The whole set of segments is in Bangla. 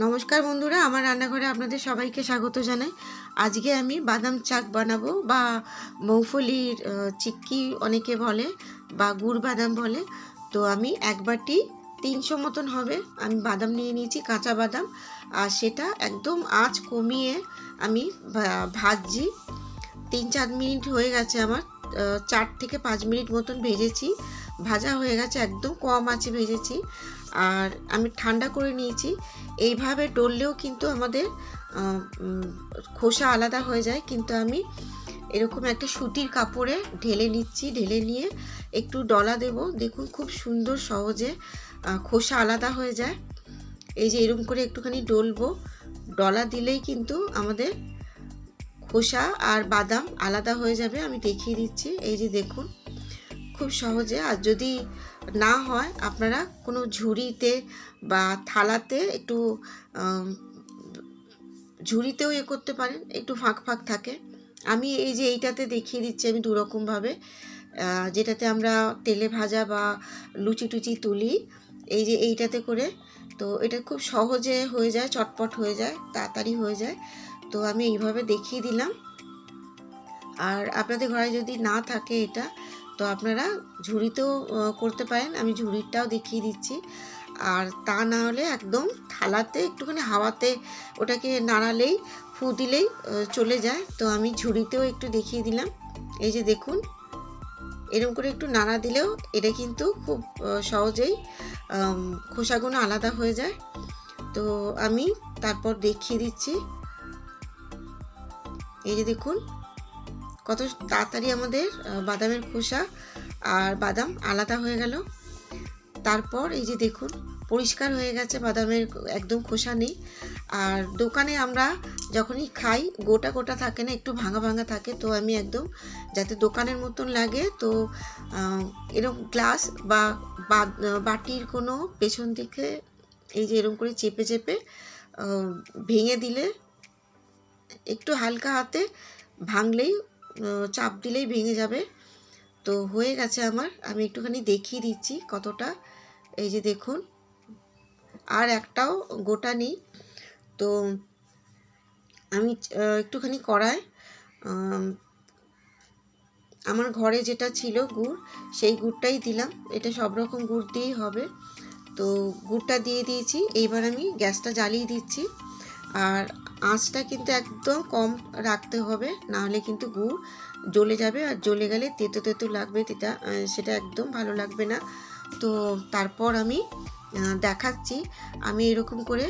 নমস্কার বন্ধুরা, আমার রান্নাঘরে আপনাদের সবাইকে স্বাগত জানাই। আজকে আমি বাদাম চাক বানাবো বা মৌফলির চিক্কি অনেকে বলে বা গুড় বাদাম বলে। তো আমি এক বাটি 300 মতন হবে আমি বাদাম নিয়ে নিয়েছি, কাঁচা বাদাম। আর সেটা একদম আঁচ কমিয়ে আমি ভাজছি। 3-4 মিনিট হয়ে গেছে আমার, 4 থেকে 5 মিনিট মতন ভেজেছি। ভাজা হয়ে গেছে, একদম কম আঁচে ভেজেছি। আর আমি ঠান্ডা করে নিয়েছি। এইভাবে ডললেও কিন্তু আমাদের খোসা আলাদা হয়ে যায়, কিন্তু আমি এরকম একটা সুতির কাপড়ে ঢেলে নিচ্ছি। ঢেলে নিয়ে একটু ডলা দেব, দেখুন খুব সুন্দর সহজে খোসা আলাদা হয়ে যায়। এই যে এরকম করে একটুখানি ডলবো, ডলা দিলেই কিন্তু আমাদের খোসা আর বাদাম আলাদা হয়ে যাবে। আমি দেখিয়ে দিচ্ছি, এই যে দেখুন খুব সহজে। আর যদি না হয় আপনারা কোনো ঝুড়িতে বা থালাতে একটু ঝুড়িতেও করতে পারেন, একটু ফাঁক ফাঁক থাকে। আমি এই যে এইটাতে দেখিয়ে দিচ্ছি আমি দুরকমভাবে, যেটাতে আমরা তেলে ভাজা বা লুচি টুচি তুলি, এই যে এইটাতে করে। তো এটা খুব সহজে হয়ে যায়, চটপট হয়ে যায়, তাড়াতাড়ি হয়ে যায়। তো আমি এইভাবে দেখিয়ে দিলাম। আর আপনাদের ঘরে যদি না থাকে এটা, তো আপনারা ঝুড়িতেও করতে পারেন। আমি ঝুড়িটাও দেখিয়ে দিচ্ছি। আর তা না হলে একদম থালাতে একটুখানি হাওয়াতে ওটাকে নাড়ালেই, ফু দিলেই চলে যায়। তো আমি ঝুড়িতেও একটু দেখিয়ে দিলাম। এই যে দেখুন, এরকম করে একটু নাড়া দিলেও এটা কিন্তু খুব সহজেই খোসাগুলো আলাদা হয়ে যায়। তো আমি তারপর দেখিয়ে দিচ্ছি। এই যে দেখুন কত তাড়াতাড়ি আমাদের বাদামের খোসা আর বাদাম আলাদা হয়ে গেল। তারপর এই যে দেখুন পরিষ্কার হয়ে গেছে, বাদামের একদম খোসা নেই। আর দোকানে আমরা যখনই খাই গোটা গোটা থাকে না, একটু ভাঙা ভাঙা থাকে। তো আমি একদম যাতে দোকানের মতন লাগে, তো এরকম গ্লাস বা বাটির কোনো পেছন দিকে এই যে এরকম করে চেপে চেপে ভেঙে দিলে, একটু হালকা হাতে ভাঙলেই, চাপ দিলেই ভেঙে যাবে। তো হয়ে গেছে আমার, আমি একটুখানি দেখিয়ে দিচ্ছি কতটা। এই যে দেখুন, আর একটাও গোটা নেই। তো আমি একটুখানি কড়ায় আমার ঘরে যেটা ছিল গুড়, সেই গুড়টাই দিলাম। এটা সব রকম গুড় দিয়েই হবে। তো গুড়টা দিয়ে দিয়েছি। এইবার আমি গ্যাসটা জ্বালিয়ে দিচ্ছি। আর আঁচটা কিন্তু একদম কম রাখতে হবে, নাহলে কিন্তু গুড় জ্বলে যাবে। আর জ্বলে গেলে তেতো তেতো লাগবে, সেটা একদম ভালো লাগবে না। তো তারপর আমি দেখাচ্ছি। আমি এরকম করে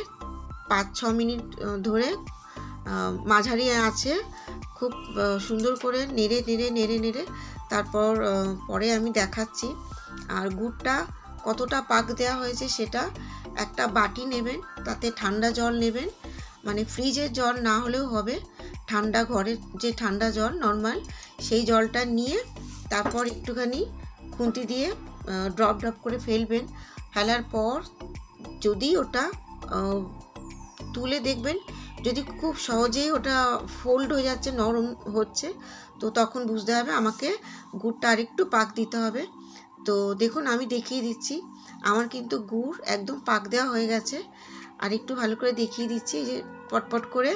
5-6 মিনিট ধরে মাঝারি আছে খুব সুন্দর করে নেড়ে নেড়ে নেড়ে নেড়ে তারপর পরে আমি দেখাচ্ছি। আর গুড়টা কতটা পাক দেওয়া হয়েছে সেটা একটা বাটি নেবেন, তাতে ঠান্ডা জল নেবেন, মানে ফ্রিজের জল না হলেও হবে, ঠান্ডা ঘরের যে ঠান্ডা জল নর্মাল, সেই জলটা নিয়ে তারপর একটুখানি খুন্তি দিয়ে ড্রপ ড্রপ করে ফেলবেন। ফেলার পর যদি ওটা তুলে দেখবেন, যদি খুব সহজেই ওটা ফোল্ড হয়ে যাচ্ছে, নরম হচ্ছে, তো তখন বুঝতে হবে আমাকে গুড়টা আরেকটু পাক দিতে হবে। তো দেখুন আমি দেখিয়ে দিচ্ছি, আমার কিন্তু গুড় একদম পাক দেওয়া হয়ে গেছে। আর একটু ভালো করে দেখিয়ে দিচ্ছি, যে পটপট করে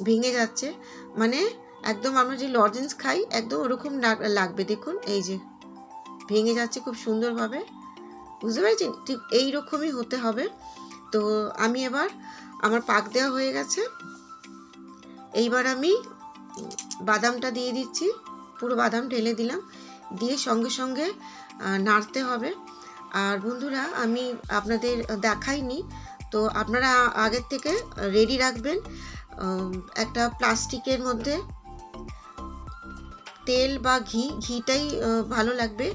ভেঙে যাচ্ছে, মানে একদম আমরা যে লজেন্স খাই একদম ওরকম লাগবে। দেখুন এই যে ভেঙে যাচ্ছে খুব সুন্দরভাবে, বুঝতে পেরেছেন? ঠিক এই রকমই হতে হবে। তো আমি এবার, আমার পাক দেওয়া হয়ে গেছে, এইবার আমি বাদামটা দিয়ে দিচ্ছি। পুরো বাদাম ঢেলে দিলাম, দিয়ে সঙ্গে সঙ্গে নাড়তে হবে। আর বন্ধুরা, আমি আপনাদের দেখাইনি, তো আপনারা আগের থেকে রেডি রাখবেন একটা প্লাস্টিকের মধ্যে তেল বা ঘিটাই ভালো লাগবে।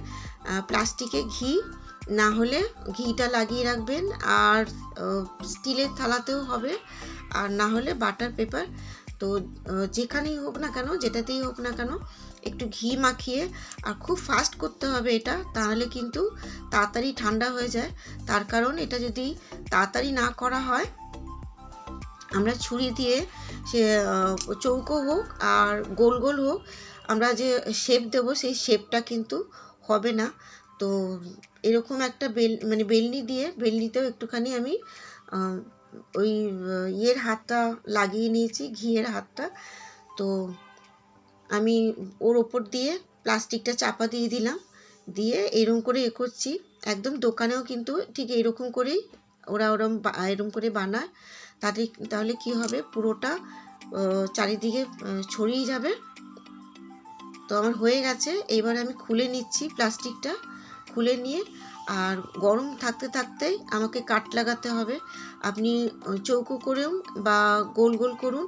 প্লাস্টিকে ঘি না হলে ঘিটা লাগিয়ে রাখবেন। আর স্টিলের থালাতেও হবে, আর না হলে বাটার পেপার। তো যেখানেই হোক না কেন, যেটাতেই হোক না কেন, একটু ঘি মাখিয়ে, আর খুব ফাস্ট করতে হবে এটা, তাহলে কিন্তু তাড়াতাড়ি ঠান্ডা হয়ে যায়। তার কারণ এটা যদি তাড়াতাড়ি না করা হয়, আমরা ছুরি দিয়ে সে চৌকো হোক আর গোল গোল হোক, আমরা যে শেপ দেবো সেই শেপটা কিন্তু হবে না। তো এরকম একটা বেলনি দিয়ে, বেলনিতেও একটুখানি আমি ওই ইয়ের হাতটা লাগিয়ে নিয়েছি, ঘিয়ের হাতটা। তো আমি ওর ওপর দিয়ে প্লাস্টিকটা চাপা দিয়ে দিলাম, দিয়ে এরকম করে করছি। একদম দোকানেও কিন্তু ঠিক এরকম করেই ওরা এরকম করে বানায়। তাহলে কি হবে, পুরোটা চারিদিকে ছড়িয়ে যাবে। তো আমার হয়ে গেছে। এবার আমি খুলে নিচ্ছি প্লাস্টিকটা, খুলে নিয়ে আর গরম থাকতে থাকতেই আমাকে কাট লাগাতে হবে। আপনি চৌকো করেও বা গোল গোল করুন,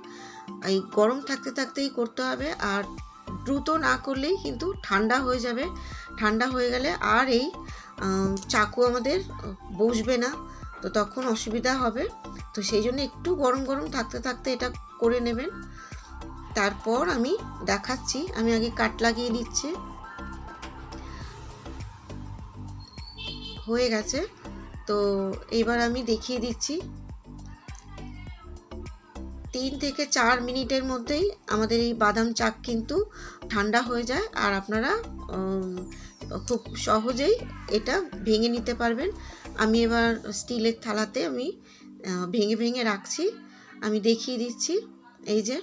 এই গরম থাকতে থাকতেই করতে হবে। আর দ্রুত না করলেই কিন্তু ঠান্ডা হয়ে যাবে। ঠান্ডা হয়ে গেলে আর এই চাকু আমাদের বসবে না, তো তখন অসুবিধা হবে। তো সেই জন্য একটু গরম গরম থাকতে থাকতে এটা করে নেবেন। তারপর আমি দেখাচ্ছি, আমি আগে কাট লাগিয়ে দিচ্ছি। হয়ে গেছে। তো এবার আমি দেখিয়ে দিচ্ছি। 3 থেকে 4 মিনিটের মধ্যেই আমাদের এই বাদাম চাক কিন্তু ঠান্ডা হয়ে যায়, আর আপনারা খুব সহজেই এটা ভেঙে নিতে পারবেন। আমি এবার স্টিলের থালাতে আমি ভেঙে ভেঙে রাখছি, আমি দেখিয়ে দিচ্ছি। এই যে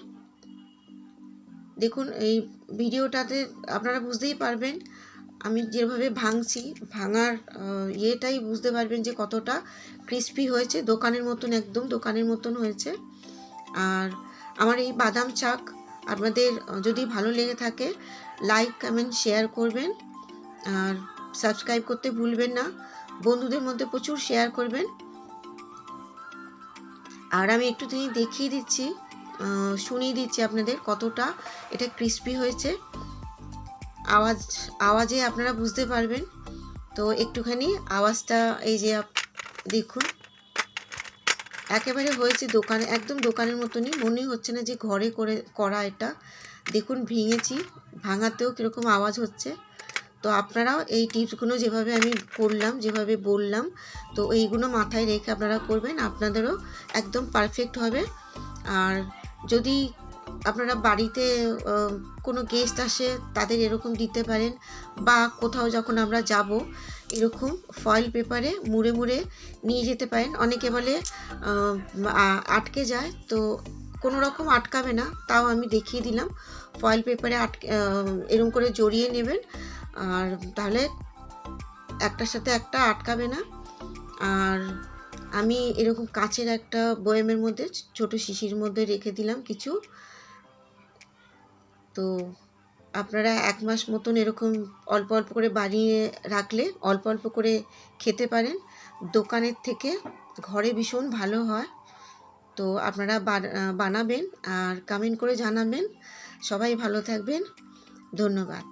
দেখুন, এই ভিডিওটাতে আপনারা বুঝতেই পারবেন আমি যেভাবে ভাঙছি, ভাঙার ইয়েটাই বুঝতে পারবেন যে কতটা ক্রিস্পি হয়েছে। দোকানের মতন, একদম দোকানের মতন হয়েছে। আর আমার এই বাদাম চাক আপনাদের যদি ভালো লেগে থাকে, লাইক কমেন্ট শেয়ার করবেন, আর সাবস্ক্রাইব করতে ভুলবেন না। বন্ধুদের মধ্যে প্রচুর শেয়ার করবেন। আর আমি একটু দেখিয়ে দিচ্ছি, শুনিয়ে দিচ্ছি আপনাদের কতটা এটা ক্রিস্পি হয়েছে। আওয়াজে আপনারা বুঝতে পারবেন। তো একটুখানি আওয়াজটা, এই যে দেখুন একেবারে হয়েছে একদম দোকানের মতনই, মনেই হচ্ছে না যে ঘরে করা এটা। দেখুন ভেঙেছি, ভাঙাতেও কীরকম আওয়াজ হচ্ছে। তো আপনারাও এই টিপসগুলো যেভাবে আমি করলাম, যেভাবে বললাম, তো এইগুলো মাথায় রেখে আপনারা করবেন, আপনাদেরও একদম পারফেক্ট হবে। আর যদি আপনারা বাড়িতে কোনো গেস্ট আসে, তাদের এরকম দিতে পারেন, বা কোথাও যখন আমরা যাব এরকম ফয়েল পেপারে মুড়ে মুড়ে নিয়ে যেতে পারেন। অনেকে বলে আটকে যায়, তো কোনো রকম আটকাবে না, তাও আমি দেখিয়ে দিলাম। ফয়েল পেপারে এরকম করে জড়িয়ে নেবেন, আর তাহলে একটার সাথে একটা আটকাবে না। আর আমি এরকম কাচের একটা বয়ামের মধ্যে, ছোট শিশির মধ্যে রেখে দিলাম কিছু। তো আপনারা 1 মাস মতন এরকম অল্প অল্প করে বানিয়ে রাখলে অল্প অল্প করে খেতে পারেন। দোকানের থেকে ঘরে ভীষণ ভালো হয়। তো আপনারা বানাবেন আর কমেন্ট করে জানাবেন। সবাই ভালো থাকবেন। ধন্যবাদ।